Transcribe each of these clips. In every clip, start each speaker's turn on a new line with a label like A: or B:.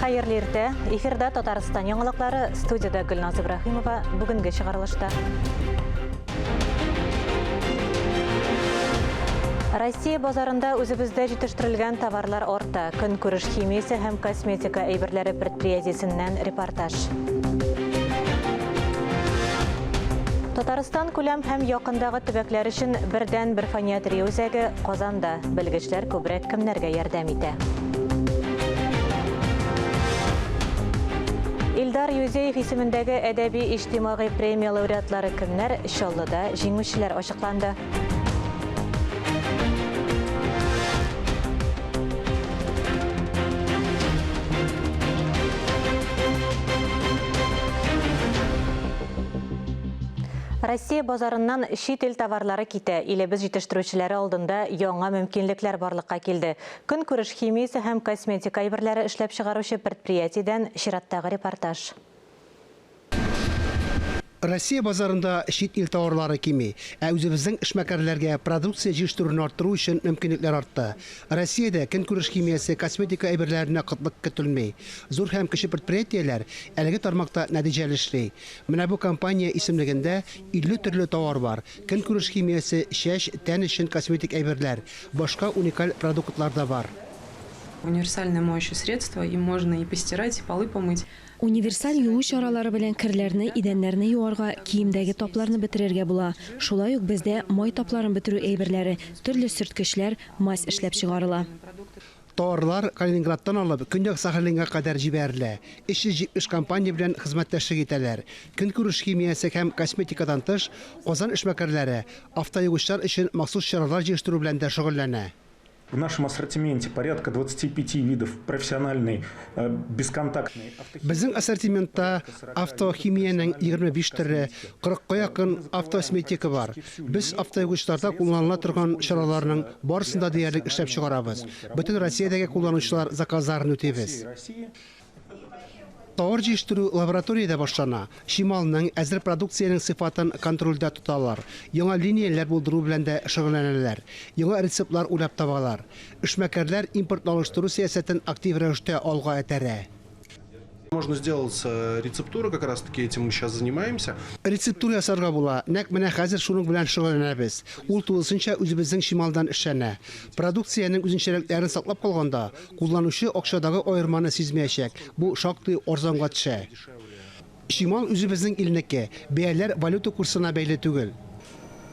A: Хайырлы ирте. Эфирда Татарстан яңалыклары, студияда Гүлназ Ибрахимова. Бүгінгі шығарылышта. Россия базарында өзібізді жетіштірілген товарлар орта. Күн күріш химиясы һәм косметика әйберләре предприятиесеннән репортаж. Татарстан күләм һәм якындағы төбәкләр өчен бердән бер фаниатрия үзәге Казанда. Белгечләр күбрәк кемнәргә ярдәм итә. Илдар Юзеев исемендәге әдәби-иҗтимагый премия лауреатлары кемнәр? Чаллыда җиңүчеләр ачыкланды. Россия базарыннан шит ил товарлары китә. Илебез җитештерүчеләре алдында яңа мөмкинлекләр барлыкка килде. Көн күреш химиясе һәм косметика әйберләре эшләп чыгаручы предприятиедән чираттагы репортаж.
B: Россия базарында шит ил товарлары кими, үзебезнең эшмәкәрләргә продукция җитештерүне арттыру өчен мөмкинлекләр артты. Россиядә көн күреш химиясе, косметика әйберләренә кытлык көтелми. Зур һәм кече предприятиеләр әлеге тармакта нәтиҗәле эшли. Менә бу компания исемлегендә 50 төрле товар бар. Көн күреш химиясе, чәч, тән өчен косметик әйберләр, башка уникаль продуктлар да бар.
C: Универсальное моющее средство, им можно и постирать, и полы помыть.
D: Универсаль юу чаралары белән кирләрне, идәннәрне юарга, киемдәге тапларны бетерергә була. Шулай ук бездә май тапларын бетерү әйберләре, төрле сөрткечләр, мазь эшләп чыгарыла.
B: Товарлар Калининградтан алып, Көньяк Сахалинга кадәр җибәрелә. 370 компания белән хезмәттәшлек итәләр. Көн күреш химиясе һәм косметикадан тыш, Казан эшмәкәрләре автоюгычлар өчен махсус чаралар җитештерү белән дә шөгыльләнә.
E: В нашем ассортименте порядка 25 видов профессиональной бесконтактной автохимии.
B: Безнең ассортиментта автохимиянең 25 төре, 40-ка якын автокосметика бар. Без автоюгычларда кулланыла торган чараларның барысында диярлек эшләп чыгарабыз. Бөтен Россиядәге кулланучылар заказларын үтибез. Товар җитештерү лабораториядә башлана. Шималның әзер продукцияның сыйфатын контрольдә тоталар. Яңа линияләр булдыру белән дә шөгыльләнәләр. Яңа рецептлар уйлап табалар. Эшмәкәрләр импортны алыштыру сәясәтен актив рәвештә алга этәрә.
F: Можно сделать рецептуру, как раз таки этим мы сейчас занимаемся.
B: Рецептура ясарга була. Нәкъ менә хәзер шуның белән шөгыльләнәбез. Ул тулысынча үзебезнең Шималдан эшләнә. Продукциянең үзенчәлекләрен саклап калганда, кулланучы акчадагы аерманы сизмәячәк. Бу шактый арзанга төшә. Шимал үзебезнең илнеке, бәяләр валюта курсына бәйле түгел.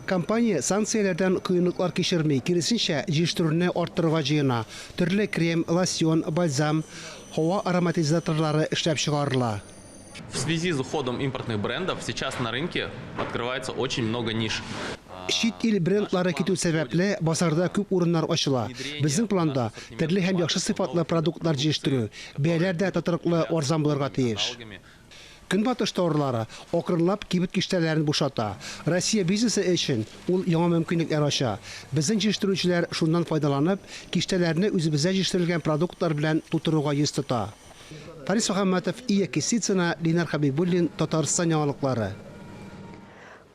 B: Компания санкцияләрдән кыенлыклар кичерми, киресенчә җитештерүне арттырырга җыена. Төрле крем, лосьон, бальзам, һава ароматизаторлары эшләп чыгарыла.
G: В связи с уходом импортных брендов сейчас на рынке открывается очень много ниш.
B: Шит ил брендлары китү сәбәпле базарда күп урыннар ачыла. Безнең планда төрле һәм яхшы сыйфатлы продуктлар җитештерү, бәяләр дә тотрыклы арзан булырга тиеш. Көнбатыш товарлары акрынлап кибет киштәләрен бушата. Россия бизнесы өчен ул яңа мөмкинлекләр ача. Безнең җитештерүчеләр шуннан файдаланып, киштәләрне үзебездә җитештерелгән продуктлар белән тутыруга йөз тота. Тарис Мөхәммәтов, Ия Кисицына, Линар Хабибуллин, Татарстан яңалыклары.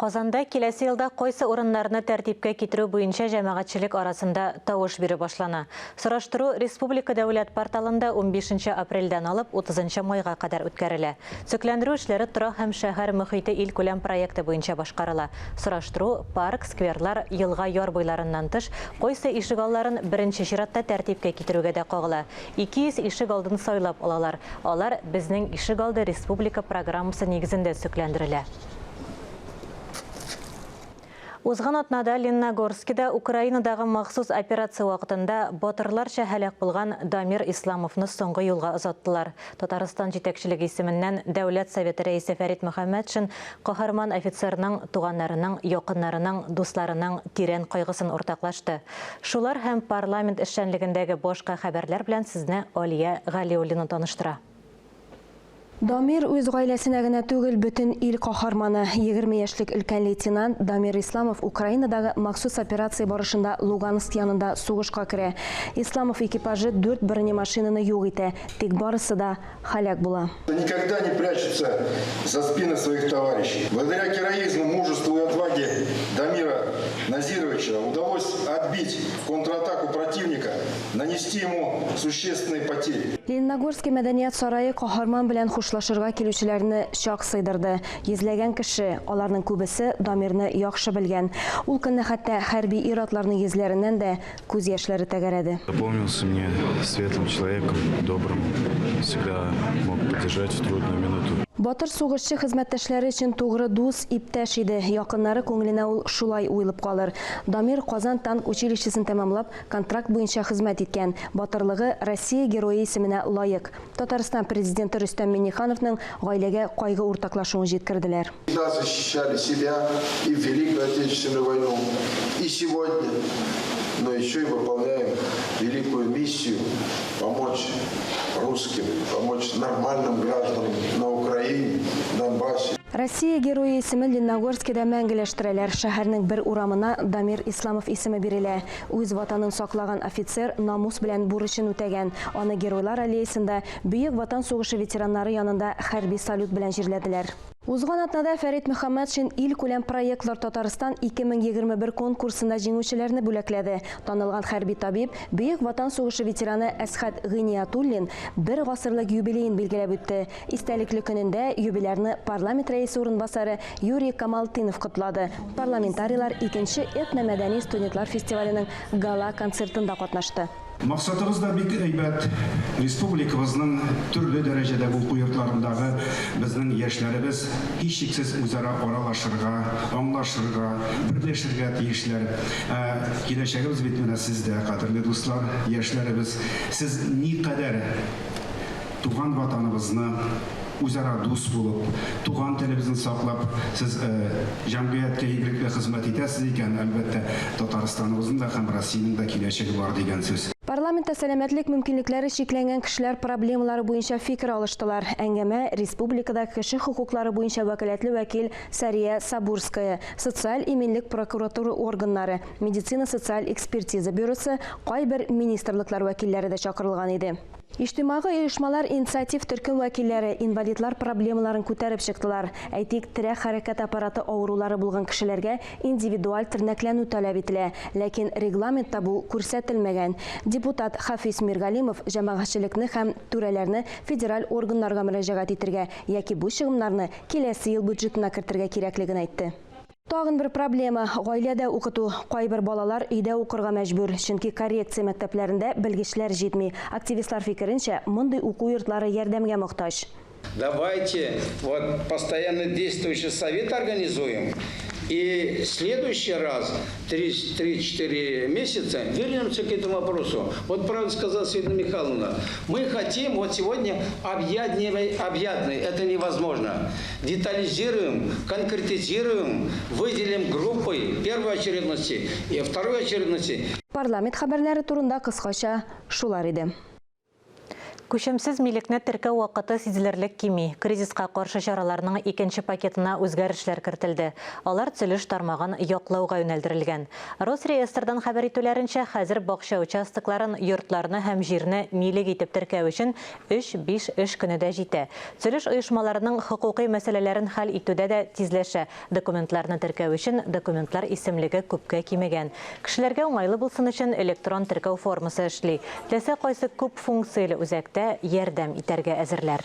A: Казанда киләсе елда кайсы урыннарны тәртипкә китерү буенча җәмәгатьчелек арасында тавыш бирү башлана. Сораштыру Республика дәүләт порталында 15 апрельдән алып 30 майга кадәр үткәрелә. Сөкләндерү эшләре торак һәм шәһәр мөхите ил күләм проекты буенча башкарыла. Сораштыру парк, скверлар, елга яр буйларыннан тыш кайсы ишегалларын беренче чиратта тәртипкә китерүгә дә кагыла. 200 ишегалдын сайлап алалар. Алар безнең ишегалды республика программасы нигезендә сөкләндерелә. Узган атнада Лениногорскида Украинадагы махсус операция вакытында батырларча һәлак булган Дамир Исламовны соңгы юлга озаттылар. Татарстан җитәкчелеге исеменнән Дәүләт Советы рәисе Фәрит Мөхәммәтшин каһарман офицерның, туганнарының, якыннарының, дусларының тирән кайгысын уртаклашты. Шулар һәм парламент эшчәнлегендәге башка хәбәрләр белән сезне Алия Галиуллина таныштыра.
D: Дамир үз гаиләсенә генә түгел, бөтен ил каһарманы. 20 яшьлек өлкән лейтенант Дамир Исламов Украинадагы махсус операция барышында Луганск янында сугышка керә. Исламов экипажы 4 бронемашинаны юк итә, тик барысы да һәлак була.
H: Никогда не прячутся за спины своих товарищей. Благодаря героизму, мужеству и отваге Дамира Назировича удалось отбить контратаку противника, нанести ему существенные потери.
D: Лениногорский мәдәният сарайы каһарман белән хушлашырга килүчеләрне чак сыйдырды. Йөзләгән кеше, аларның күбесе Дамирны яхшы белгән. Ул көнне хәтта хәрби ир-атларның йөзләреннән дә күз яшьләре тәгәрәде.
I: Запомнился мне светлым человеком, добрым, всегда мог поддержать в трудную минуту.
D: Батыр сугышчы хезмәттәшләре өчен тугры дус, иптәш иде. Якыннары күңеленә ул шулай уйлап калыр. Дамир Казан танк училищесын тәмамлап, контракт буенча хезмәт иткән. Батырлыгы Россия герое исеменә лаек. Татарстан президенты Рөстәм Миңнехановның гаиләгә кайгы уртаклашуын җиткерделәр.
H: Всегда защищали себя и в Великую Отечественную войну, и сегодня, но еще и выполняем великую миссию помочь русским, помочь нормальным гражданам на Украине, Донбассе.
D: Россия герое исемен Лениногорскида мәңгеләштерәләр. Шәһәрнең бер урамына Дамир Исламов исеме бирелә. Үз ватанын саклаган офицер намус белән бурычын үтәгән. Аны Геройлар аллеясында Бөек Ватан сугышы ветераннары янында хәрби салют белән җирләделәр. Узган атнада Фәрит Мөхәммәтшин ил күләм проектлар Татарстан 2021 конкурсында җиңүчеләрне бүләкләде. Танылган хәрби табиб Бөек Ватан сугышы ветераны Әсхәт Гыйниятуллин бер гасырлык юбилейын билгеләп үтте. Истәлекле көнендә юбилярны парламент рәисе урынбасары Юрий Камалтынов котлады. Парламентарийлар 2-нче этномәдәни студентлар фестиваленең гала концертында катнашты.
J: Максатыбыз да бик әйбәт. Республикабызның төрле дәрәҗәдә уку йортларындагы безнең яшьләребез һичшиксез үзара аралашырга, аңлашырга, берләшергә тиешләр. Киләчәгебез бит менә сездә, кадерле дуслар, яшьләребез. Сез никадәр туган ватаныбызны үзара дус булып, туган телебезне саклап, сез җәмгыятькә игелекле хезмәт итәсез икән, әлбәттә Татарстаныбызның да һәм Россиянең да киләчәге бар дигән сүз.
D: Парламентта сәламәтлек мөмкинлекләре чикләнгән кешеләр проблемалары буенча фикер алыштылар. Әңгәмә республикада кеше хокуклары буенча вәкаләтле вәкил Сәрия Сабурская, социаль иминлек прокуратура органнары, медицина-социаль экспертиза бюросы, кайбер министрлыклар вәкилләре дә чакырылган иде. Иҗтимагый оешмалар, инициатив төркем вәкилләре инвалидлар проблемаларын күтәреп чыктылар. Әйтик, терәк хәрәкәт аппараты авырулары булган кешеләргә индивидуаль тернәкләнү таләп ителә, ләкин регламентта бу күрсәтелмәгән. Депутат Хафиз Миргалимов җәмәгатьчелекне һәм түрәләрне федераль органнарга мөрәҗәгать итәргә яки бу чыгымнарны киләсе ел бюджетына кертергә кирәклеген әйтте. Тагын бер проблема – гаиләдә укыту. Кайбер балалар өйдә укырга мәҗбүр, чөнки коррекция мәктәпләрендә белгечләр җитми. Активистлар фикеренчә, мондый уку йортлары ярдәмгә мохтаҗ.
K: Давайте вот постоянно действующий совет организуем. И в следующий раз, 3-4 месяца, вернемся к этому вопросу. Вот правильно сказала Светлана Михайловна. Мы хотим вот сегодня объятный, это невозможно. Детализируем, конкретизируем, выделим группы первой очередности и второй очередности.
D: Парламент хәбәрләре турында кыскача шулар иде.
A: Күчемсез милекне теркәү вакыты сизелерлек кими. Кризиска каршы чараларның 2нче пакетына үзгәрешләр кертелде. Алар төзелеш тармагын яклауга юнәлдерелгән. Росреестрдан хәбәр итүләренчә, хәзер бакча участокларын, йортларны һәм җирне милек итеп теркәү өчен 3-5 эш көнедә җитә. Төзелеш оешмаларының хокукый мәсьәләләрен хәл итүдә дә тизләшә. Документларны теркәү өчен документлар исемлеге күпкә кимегән. Кешеләргә уңайлы булсын өчен электрон теркәү формасы эшли. Теләсә кайсы күп функцияле үзәктә ярдәм итәргә әзерләр.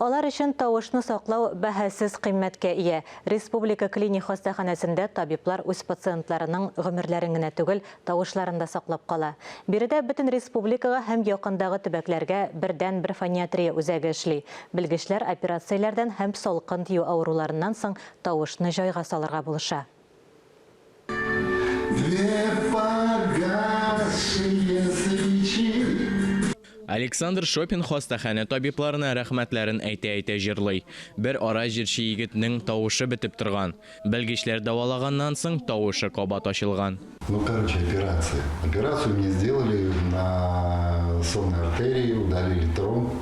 A: Алар өчен тавышны саклау бәһасез кыйммәткә ия. Республика клиник хастаханәсендә табиблар үз пациентларының гомерләрен генә түгел, тавышларын да саклап кала. Биредә бөтен республикага һәм якындагы төбәкләргә бердән-бер фониатрия үзәге эшли. Белгечләр операцияләрдән һәм салкын тию авыруларыннан соң тавышны җайга салырга булыша.
L: Александр Шопин хастаханә табибларына рәхмәтләрен әйтә-әйтә җырлый. Бер ара җирче егетнең тавышы бетеп торган. Белгечләр давалаганнан соң тавышы кабат ачылган.
H: Операция. Операцию мне сделали на сонной артерии, удалили тромб.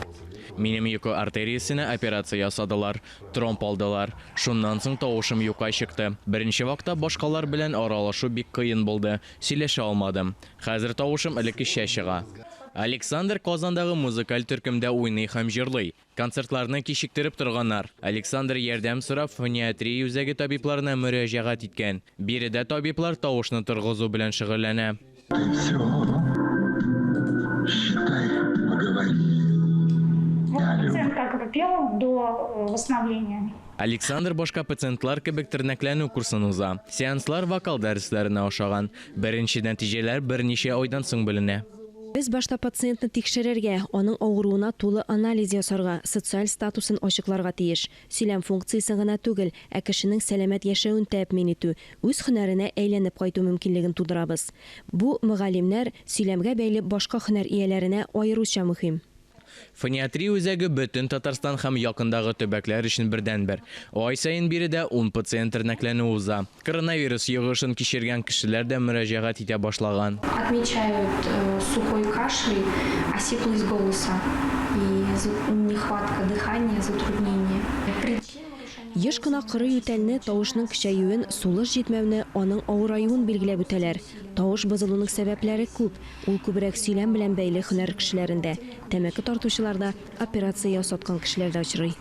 L: Минем йоко артериясына операция ясадылар, тромб алдылар. Шуннан соң тавышым юкка чыкты. Беренче вакытта башкалар белән аралашу бик кыен булды. Сөйләшә алмадым. Хәзер тавышым элеккечә чыга. Александр Казандагы музыкаль төркемдә уйный һәм җырлый. Концертларны кичектереп торганнар. Александр ярдәм сорап фониатрия үзәге табибларына мөрәҗәгать иткән. Биредә табиблар тавышны торгызу белән шөгыльләнә.
M: Пациент как пел до восстановления.
L: Александр башка пациентлар кебек тернәкләнү курсын уза. Сеанслар вокал дәресләренә охшаган. Беренче нәтиҗәләр берничә айдан соң беленә.
D: Без башта пациентны тикшерергә, аның авыруына тулы анализ ясарга, социаль статусын ачыкларга тиеш. Сөйләм функциясе гына түгел, ә кешенең сәламәт яшәвен тәэмин итү, үз һөнәренә әйләнеп кайту мөмкинлеген тудырабыз. Бу мөгаллимнәр сөйләмгә бәйле башка һөнәр ияләренә аеруча мөһим.
L: Фониатрия үзәге бөтен Татарстан һәм якындагы төбәкләр өчен бердән-бер. Ай сайын биредә 10 пациент тернәкләнү уза. Коронавирус йогышын кичергән кешеләр дә мөрәҗәгать итә башлаган.
M: Отмечают сухой кашель, осиплость голоса и нехватка дыхания, затруднение.
D: Еш кына кырый үтәлне, тавышның көчәюен, сулыш җитмәүне, аның авыраюын билгеләп үтәләр. Тавыш бозылуының сәбәпләре күп. Ул күбрәк сөйләм белән бәйле һөнәр кешеләрендә, тәмәке тартучыларда, операция ясаткан кешеләрдә очрый.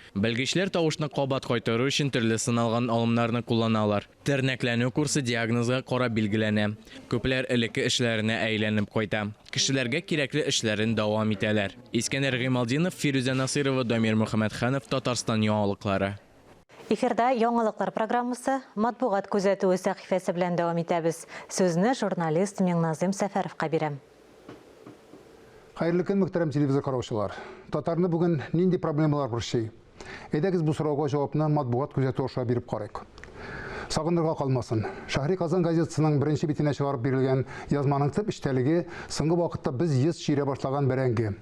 L: Белгечләр тавышны кабат кайтару өчен төрле сыналган алымнарны кулланалар. Тернәкләнү курсы диагнозга карап билгеләнә. Күпләр элекке эшләренә әйләнеп кайта. Кешеләргә кирәкле эшләрен дәвам итәләр. Искәндәр Гыймалдинов, Фирүзә Насырова, Дамир Мөхәммәтханов, Татарстан яңалыклары.
A: Эфирда яңалыклар программасы матбугат күзәтүе сәхифәсе белән дәвам итәбез. Сүзне журналист Миңназым Сәфәровка бирәм.
N: Хәерле көн, мөхтәрәм телевизор караучылар. Татарны бүген нинди проблемалар борчый? Әйдәгез бу сорауга җавапны матбугат күзәтү аша биреп карыйк. Сагындырга калмасын. Шәһри Казан газетасының беренче битенә чыгарып бирелгән язманың төп эчтәлеге соңгы вакытта без йөз чирә башлаган бәрәңге.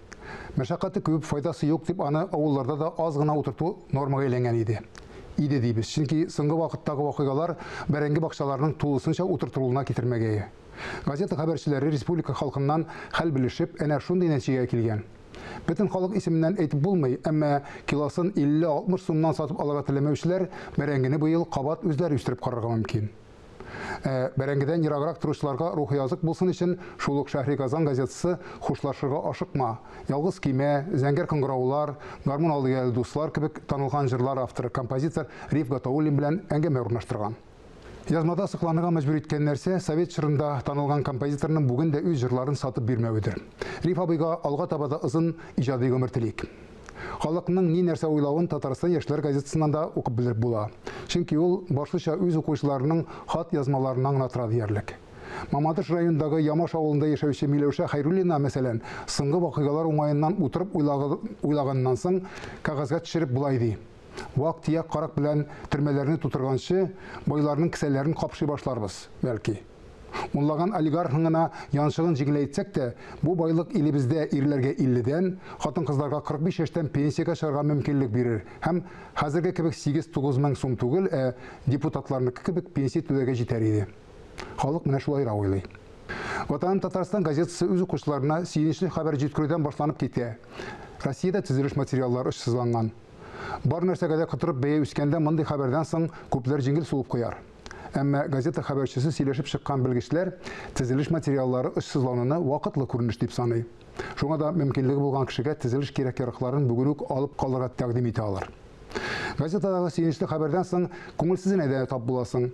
N: Мәшәкате күп, файдасы юк дип аны авылларда да аз гына утырту нормага әйләнгән иде. Иде дибез. Чөнки соңгы вакыттагы вакыйгалар бәрәңге бакчаларының тулысынча утыртылуына китермәгәе. Газета хәбәрчеләре республика халкыннан хәл белешеп, әнә шундый нәтиҗәгә килгән. Бөтен халык исеменнән әйтеп булмый, әмма килосын 50-60 сумнан сатып алырга теләмәүчеләр бәрәңгене быел кабат үзләре үстереп карарга мөмкин. Бәрәңгедән ераграк торучыларга рухи язык булсын өчен шул ук Шәһри Казан газетасы хушлашырга ашыкма. Ялгыз кимә, зәңгәр кыңгыраулар, гармун алды дуслар кебек танылган җырлар авторы, композитор Риф Гатауллин белән әңгәмә урнаштырган. Язмада сыкланырга мәҗбүр иткән нәрсә совет чорында танылган композиторның бүген дә үз җырларын сатып бирмәведер. Риф абыйга алга таба да озын иҗади гомер телик. Халыкның ни нәрсә уйлавын Татарстан яшьләр газетасында да укып белеп була. Чөнки ул башлыча үз укучыларының хат язмаларына гына диярлек. Мамадыш районындагы Ямаш авылында яшәүче Миләүшә Хәйруллина мәсәлән, соңгы вакыйгалар уңаеннан утырып уйлаганнан соң кагазга төшереп булай ди. Вак тияк карак белән төрмәләрне тутырганчы байларның кесәләрен капшый башларбыз, бәлки. Унлаган олигархыңына яншыгын җиңеләйтсәк тә, бу байлык илебездә ирләргә 50-дән, хатын-кызларга 45 яшьтән пенсиягә чыгарга мөмкинлек бирер. Һәм хәзерге кебек 8-9 мең сум түгел, депутатларныкы кебек пенсия түләргә җитәр иде. Халык менә шулай уйлый. Ватан Татарстан газетасы үз укучыларына сөенечле хәбәр җиткерүдән башланып китә. Россиядә төзелеш материаллары эшсезланган. Бар нәрсәгә дә кытырып бәя үскәндә мондый хәбәрдән соң күпләр җиңел сулып куяр. Әмма газета хәбәрчесе сөйләшеп чыккан белгечләр төзелеш материаллары эшсезлануны вакытлы күренеш дип саный. Шуңа да мөмкинлеге булган кешегә төзелеш кирәк-яракларын бүген үк алып калырга тәкъдим итә алар. Газетадагы сөенечле хәбәрдән соң күңелсезенә дә тап буласың.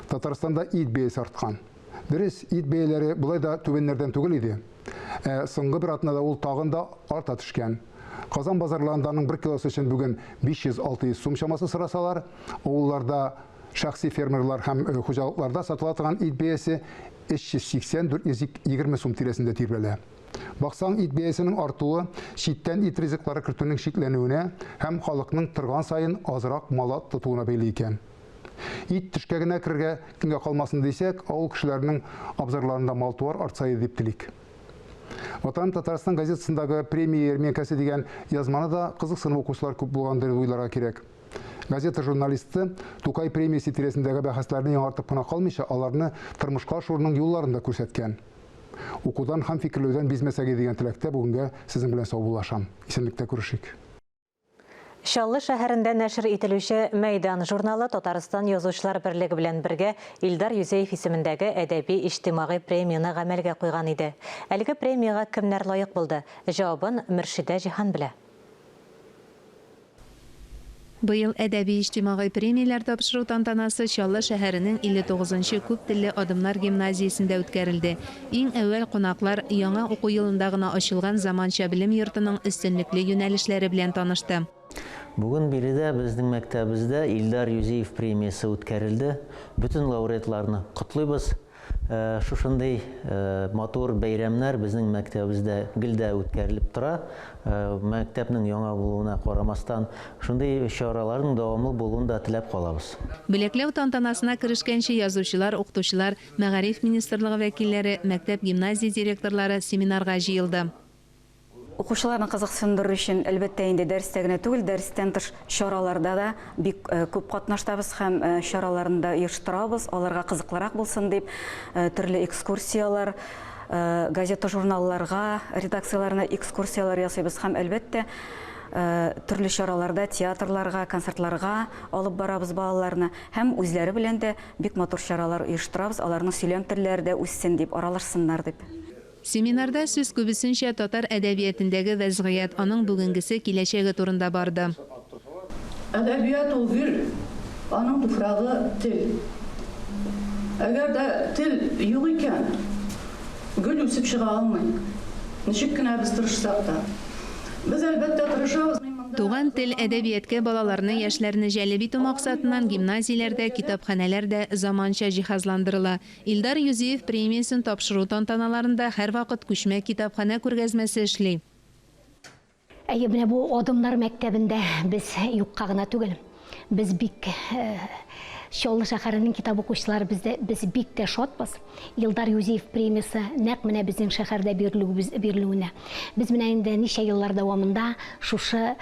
N: Татарстанда ит бәясе арткан. Дөрес, ит бәяләре булай да түбәннәрдән түгел иде. Соңгы бер атнада ул тагын да арта төшкән. Казан базарларынданың 1 килосы өчен бүген 500-600 сум чамасы сорасалар, авылларда шәхси фермерлар һәм хуҗалыкларда сатыла торган ит бәясе 380-420 сум тирәсендә тирбәлә. Баксаң, ит бәясенең артуы читтән ит ризыклары кертүнең шикләнүенә һәм халыкның торган сайын азрак мал тотуына бәйле икән. Ит төшкә генә керергә көнгә калмасын дисәк, авыл кешеләренең абзарларында мал-туар артса дип телик. Ватан Татарстан газетасындагы премия ярминкәсе дигән язманы да кызыксынып укучылар күп булгандыр дип уйларга кирәк. Газета журналисты Тукай премиясе тирәсендәге бәхәсләрне яңартып кына калмыйча, аларны тормышка ашыруның юлларын да күрсәткән. Укудан һәм фикерләүдән бизмәсәгә дигән теләктә бүгенгә сезнең белән саубуллашам. Исәнлектә күрешик.
A: Шаллы шәһәрендә нәшер ителүче «Мәйдан» журналы Татарстан Язучылар берлеге белән бергә Илдар Юзеев исемендәге әдәби-иҗтимагый премияны гамәлгә куйган иде. Әлеге премияга кемнәр лайык булды? Җавабын Мөршидә Җиһан белә.
O: Быел әдәби-иҗтимагый премияләр тапшыру тантанасы Чаллы шәһәренең 59-нчы күп телле адымнар гимназиясендә үткәрелде. Иң әүвәл кунаклар яңа уку елында гына ачылган заманча белем йортының өстенлекле юнәлешләре белән танышты.
P: Бүген биредә безнең мәктәбебездә Илдар Юзеев премиясы үткәрелде. Бүтән лауреатларны котлыйбыз. Шушындай матур бәйрәмнәр безнең мәктәбебездә гелдә үткәрелеп тора. Мәктәпнең яңа булуына карамастан, шундый чараларның дәвамлы булуын да теләп калабыз.
O: Бүләкләү тантанасына керешкәнче язучылар, укытучылар, Мәгариф министрлыгы вәкилләре, мәктәп гимназия директорлары семинарга җыелды.
Q: Укучыларны кызыксындыру өчен әлбәттә инде дәрестә генә түгел, дәрестән тыш чараларда да бик күп катнаштабыз һәм чараларында оештырабыз. Аларга кызыклырак булсын дип төрле экскурсиялар, газета журналларга, редакцияларына экскурсиялар ясыйбыз һәм әлбәттә төрле чараларда театрларга, концертларга алып барабыз балаларны һәм үзләре белән дә бик матур чаралар оештырабыз. Аларның сөйләм телләре дә үссен дип, аралашсыннар дип.
O: Семинарда сүз күбесенчә татар әдәбиятендәге вәзгыять, аның бүгенгесе киләчәге турында барды.
R: Әдәбият ул гөл, аның туфрагы тел. Әгәр дә тел юк икән, гөл үсеп чыга алмый. Ничек кенә без тырышсак та. Без әлбәттә тырышабыз.
O: Туган тел әдәбиятка балаларны, яшьләрне җәлеп итү максатыннан гимназияләрдә, китапханәләрдә заманча җиһазландырыла. Илдар Юзеев премиясын тапшыру тантаналарында һәр вакыт күчмә китапханә күргәзмәсе эшли.
S: Менә бу адымнар мәктәбендә без юкка гына түгел. Без бик Чаллы шәһәренең китап укучылары без бик тә шатбыз. Илдар Юзеев премиясы нәкъ менә безнең шәһәрдә бирелүенә. Без менә инде ничә еллар дәвамында шушы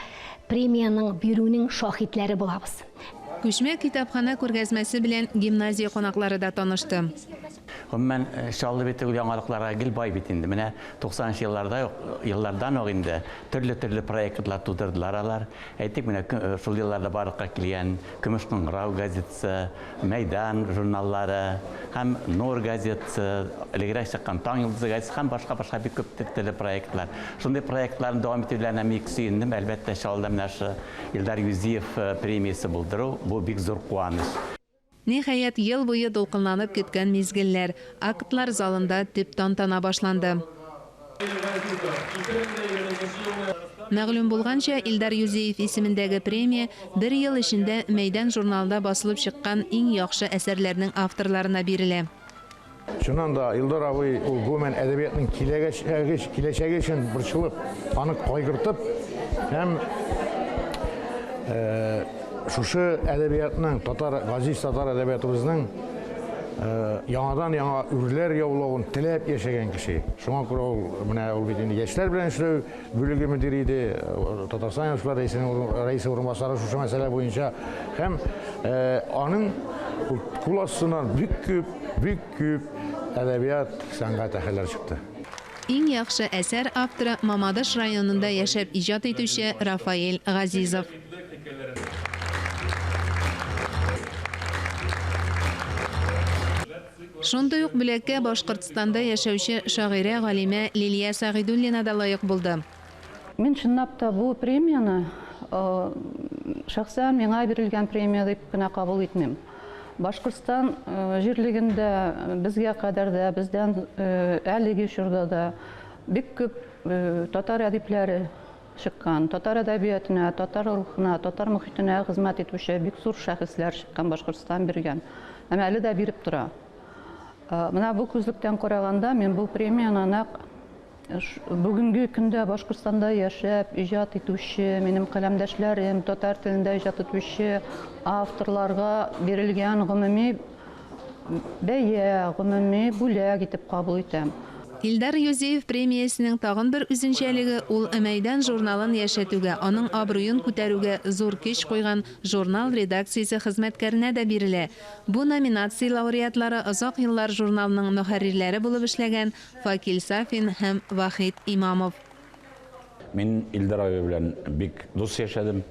S: премияның бирүнең шаһитләре булабыз.
O: Күчмә китапхана күргәзмәсе белән гимназия кунаклары да танышты.
T: Гомумән Чаллы бит яңалыкларга гел бай бит инде. Менә 90-нчы еллардан ук инде төрле проектлар тудырдылар алар. Әйтик, менә шул елларда барлыкка килгән Көмеш Кыңгырау газетасы, Мәйдан журналлары, һәм Нур газетасы, элегрәк чыккан Таң йолдызы газетасы һәм башка бик күп төрле проектлар. Шундый проектларны дәвам итүләренә мин сөендем. Әлбәттә, Чаллыда менә шу Илдар Юзеев премиясы булдыру бу бик зур куаныч.
O: Ниһаять, ел буе дулкынланып көткән мизгелләр, актлар залында төп тантана башланды. Мәгълүм булганча, Илдар Юзеев исемендәге премия 1 ел эчендә Мәйдан журналында басылып чыккан иң яхшы әсәрләрнең авторларына бирелә.
U: Шуннан да Илдар абый ул гомән әдәбиятның киләчәге өчен борчылып, аны кайгыртып һәм шушы әдәбиятның газиз татар әдәбиятыбызның яңа үрләр яулауын теләп яшәгән кеше. Шуңа күрә ул бит инде яшьләр белән эшләү бүлеге мөдире иде, Татарстан Яшьләр рәисе урынбасары шушы мәсьәлә буенча һәм аның кул астыннан бик күп әдәбият сәнгать әһелләре чыкты.
O: Иң яхшы әсәр авторы Мамадыш районында яшәп иҗат итүче Рафаэль Газизов. Шундый ук бүләккә Башкортстанда яшәүче шагыйрә галимә Лилия Сагыйдуллина да лайык булды.
R: Мин чынлап та бу премияны шәхсән миңа бирелгән премия дип кенә кабул итмим. Башкортстан җирлегендә безгә кадәр дә бездән әлеге чорда да бик күп татар әдипләре чыккан. Татар әдәбиятына, татар рухына, татар мөхитенә хезмәт итүче бик зур шәхесләр чыккан, Башкортстан биргән. Һәм әле дә биреп тора. Менә бу күзлектән караганда мин бу премияны нәкъ бүгенге көндә Башкортстанда яшәп иҗат итүче, минем каләмдәшләрем, татар телендә иҗат итүче авторларга бирелгән гомуми бәя, гомуми бүләк итеп кабул итәм.
O: Илдар Юзеев премиясының тагын бер үзенчәлеге ул Әмәйдан журналын яшәтүгә, аның абруен күтәрүгә зур көч куйган журнал редакциясе хезмәткәренә дә бирелә. Бу номинация лауреатлары озак еллар журналының мөхәррирләре булып эшләгән Факил Сафин һәм Вахид Имамов.
C: Мин Илдар абый белән бик дус яшәдем.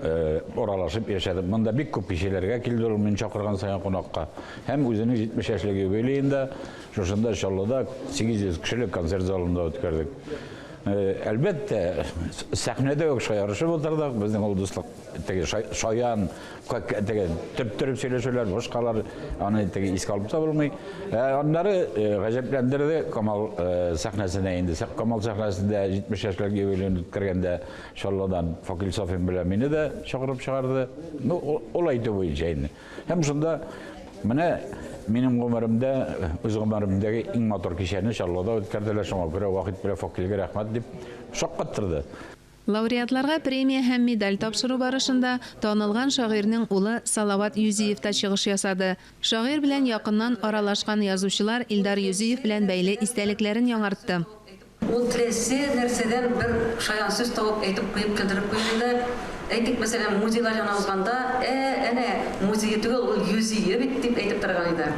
C: Оралашып яшәдем. Монда бик күп кешеләргә килде ул мин чакырган саен кунакка. Һәм үзенең 70 яшьлек юбилеенда, шушында Чаллыда 800 кешелек концерт залында үткәрдек. Әлбәттә, сәхнәдә үк шаярышып утырдык. Безнең ул дуслык шаян, төрп-төрп сөйләшүләр, башкалар аны искә алып та булмый. Аннары гаҗәпләндерде Камал сәхнәсенә инде. Камал сәхнәсендә 70 яшьлек юбилеен үткәргәндә Чаллыдан Факил Сафин белән мине дә чакырып чыгарды. Олай итү буенча инде. Һәм шунда менә минем гомеремдә, үз гомеремдәге иң матур кичәне Чаллыда үткәрделәр. Шуңа күрә Вахид белән Факилгә рәхмәт дип шаккаттырды.
O: Лауреатларга премия һәм медаль тапшыру барышында танылган шагыйрьнең улы Салават Юзеев та чыгыш ясады. Шагыйрь белән якыннан аралашкан язучылар Илдар Юзеев белән бәйле истәлекләрен яңартты.
V: Ул теләсе нәрсәдән бер шаян сүз табып әйтеп куеп килдереп куйганда, әйтик, мәсәлән, музейлар янына узганда, әнә музей түгел, ул Юзеев бит дип әйтеп торган иде.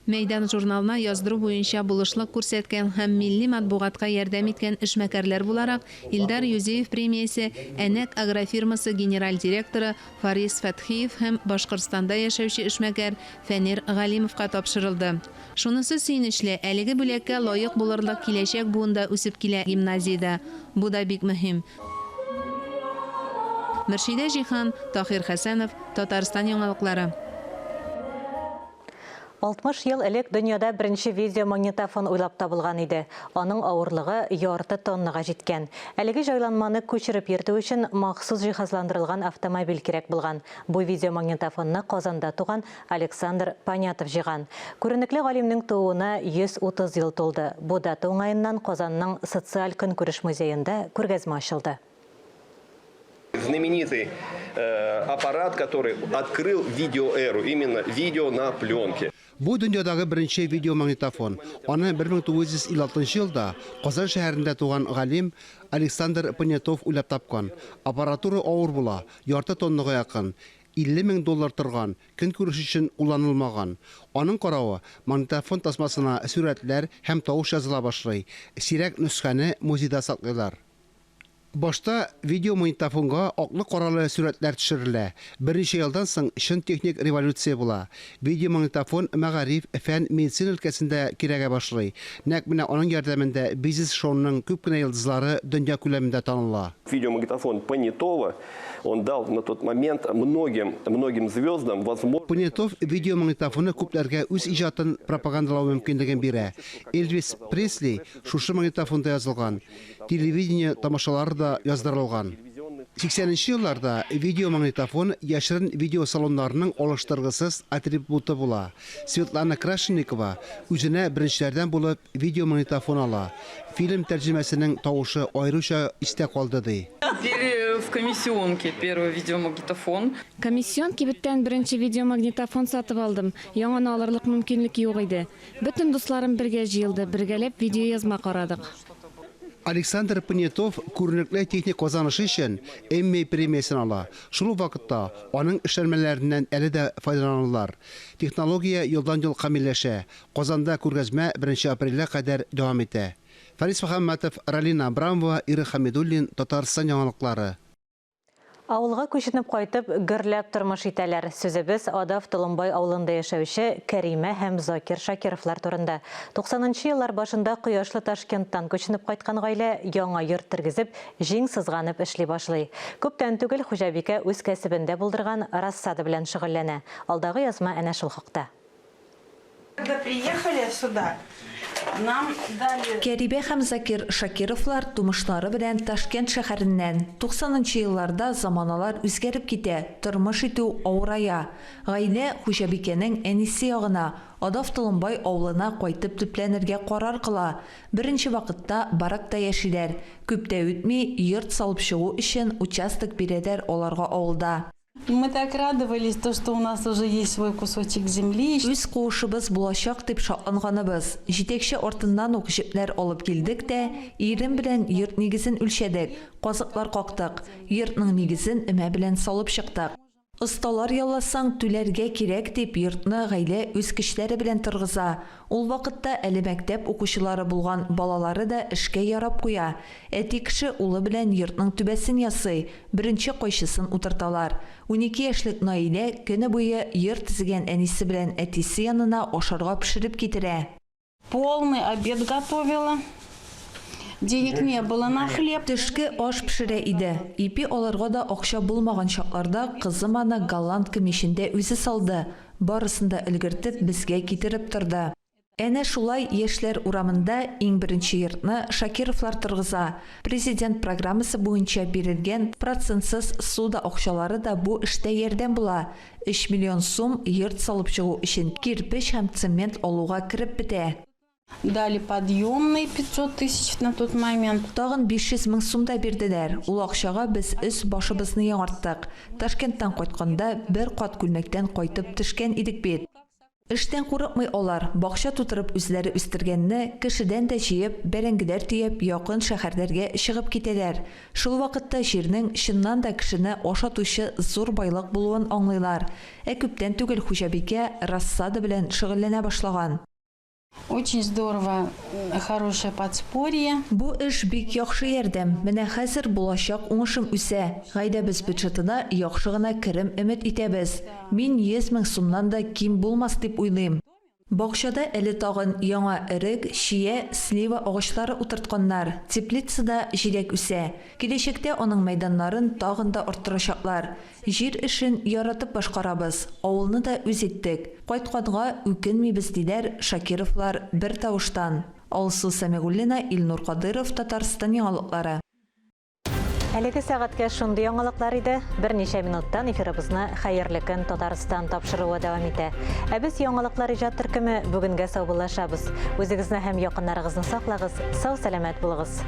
O: Мәйдан журналына яздыру буенча булышлык күрсәткән һәм милли матбугатка ярдәм иткән эшмәкәрләр буларак Илдар Юзеев премиясе Әнәк агрофирмасы генераль директоры Фарис Фәтхиев һәм Башкортстанда яшәүче эшмәкәр Фәнир Галимовка тапшырылды. Шунысы сөенечле, әлеге бүләккә лаек булырлык киләчәк буында үсеп килә гимназиядә. Бу да бик мөһим. Мөршидә Җихан, Тахир Хәсәнов, Татарстан яңалыклары.
A: 60 ел элек дөньяда беренче видеомагнитофон уйлап табылган иде. Аның авырлыгы ярты тоннага җиткән. Әлеге җайланманы күчереп йөртү өчен махсус җиһазландырылган автомобиль кирәк булган. Бу видеомагнитофонны Казанда туган Александр Понятов җыйган. Күренекле галимнең тууына 130 ел тулды. Бу дата уңаеннан Казанның социаль көнкүреш музеенда күргәзмә ачылды.
W: Знаменитый аппарат, который открыл видеоэру, именно видео на пленке.
B: Бу дөньядагы беренче видеомагнитофон. Аны 1956 елда Казан шәһәрендә туган галим Александр Понятов уйлап тапкан. Аппаратура авыр була, ярты тоннага якын. 50 000 доллар торган, көнкүреш өчен уланылмаган. Аның каравы, магнитофон тасмасына сүрәтләр һәм тавыш языла башлый. Сирәк нөсхәне музейда саклыйлар. Башта видеомагнитофонга аклы-каралы сүрәтләр төшерелә. Берничә елдан соң чын техник революция була. Видеомагнитофон мәгариф, фән, медицина өлкәсендә кирәгә башлый. Нәкъ менә аның ярдәмендә бизнес-шоуның күп кенә йолдызлары дөнья күләмендә таныла.
W: Видеомагнитофон Понятова, он дал на тот момент многим звездам возможность.
B: Понятов видеомагнитофоны күпләргә үз иҗатын пропагандалау мөмкинлеген бирә. Элвис Пресли шушы магнитофонда язылган. Телевидение тамашалары да яздырылган. 80-нче елларда видеомагнитофон яшерен видеосалоннарының алыштыргысыз атрибуты була. Светлана Крашенникова үзенә беренчеләрдән булып видеомагнитофон ала. Фильм тәрҗемәсенең тавышы аеруча истә калды ди.
X: В комиссионке первый видеомагнитофон.
D: Комиссион кибеттән беренче видеомагнитофон сатып алдым. Яңаны алырлык мөмкинлек юк иде. Бөтен дусларым бергә җыелды, бергәләп видео язма карадык.
B: Александр Понятов күренекле техник казанышы өчен Эмми премиясын ала. Шул вакытта аның эшләнмәләреннән әле дә файдаланалар. Технология елдан-ел камилләшә. Казанда күргәзмә 1 апрельгә кадәр дәвам итә. Фарис Мөхәммәтов, Ралина Абрамова, Ира Хамидуллин, Татарстан яңалыклары.
A: Авылга күченеп кайтып, гөрләп тормыш итәләр. Сүзебез Адав Толымбай авылында яшәүче Кәримә һәм Закир Шакировлар турында. 90-нчы еллар башында Кояшлы Ташкенттан күченеп кайткан гаилә яңа йорт тергезеп, җиң сызганып эшли башлый. Күптән түгел хуҗабикә үз кәсебендә булдырган рассада белән шөгыльләнә. Алдагы язма әнә шул хакта.
Y: Когда приехали сюда, нам дали...
Z: Кәрибә һәм Закир Шакировлар тумышлары белән Ташкент шәһәреннән 90-нчы елларда заманалар үзгәреп китә, тормыш итү авырая. Гаилә хуҗабикәнең әнисе ягына, Адав Толымбай авылына кайтып төпләнергә карар кыла. Беренче вакытта баракта яшиләр. Күп тә үтми йорт салып чыгу өчен участок бирәләр аларга авылда.
Y: Мы так радовались, что у нас уже есть свой кусочек земли.
Z: Үз куышыбыз булачак дип шатланганыбыз. Җитәкче артыннан ук җипләр алып килдек тә, ирем белән йорт нигезен үлчәдек, казыклар кактык, йортның нигезен өмә белән салып чыктык. Осталар ялласаң түләргә кирәк дип йортны гаилә үз көчләре белән торгыза. Ул вакытта әле мәктәп укучылары булган балалары да эшкә ярап куя. Әти кеше улы белән йортның түбәсен ясый, беренче кайшысын утырталар. 12 яшьлек Наилә көне буе йорт төзегән әнисе белән әтисе янына ашарга пешереп китерә.
Y: Полный обед готовила. Денег не было на хлеб.
Z: Төшке аш пешерә иде. Ипи аларга да акча булмаган чакларда кызым аны голланд кемешендә үзе салды. Барысын да өлгертеп безгә китереп торды. Әнә шулай яшьләр урамында иң беренче йортны Шакировлар торгыза. Президент программасы буенча бирелгән процентсыз суда акчалары да бу эштә ярдәм була. 3 миллион сум йорт салып чыгу өчен кирпеч һәм цемент алуга кирип бетә.
Y: Дали подъемный 500 тысяч на тот момент.
Z: Тагын 500 мең сум да бирделәр. Ул акчага без үз башыбызны яңарттык. Ташкенттан кайтканда бер кат күлмәктән кайтып төшкән идек бит. Эштән курыкмый алар, бакча тутырып үзләре үстергәнне кешедән дә җыеп, бәрәңгеләр төяп, якын шәһәрләргә чыгып китәләр. Шул вакытта җирнең чыннан да кешене ашатучы зур байлык булуын аңлыйлар. Күптән түгел хуҗабикә рассада белән шөгыльләнә башлаган.
Y: Очень здорово, хорошее подспорье.
Z: Бу эш бик яхшы ярдәм. Менә хәзер булачак уңышым үсә. Гаиләбез бюджетына яхшы гына керем өмет итәбез. Мин 100 мең сумнан да ким булмас дип уйлыйм. Бакчада әле тагын яңа эрек, шия, слива агачлары утыртканнар. Теплицада җиләк үсә. Киләчәктә аның мәйданнарын тагын да арттырачаклар. Җир эшен яратып башкарабыз. Авылны да үз иттек. Кайтканга үкенмибез диләр Шакировлар бер тавыштан. Алсу Самигуллина, Илнур Кадыров, Татарстан яңалыклары.
A: Әлеге сәгатькә шундый яңалыклар иде. Берничә минуттан эфирыбызны хәерле көн Татарстан тапшыруы дәвам итә. Ә без яңалыклар иҗат төркеме бүгенгә саубуллашабыз. Үзегезне һәм якыннарыгызны саклагыз, сау-сәламәт булыгыз.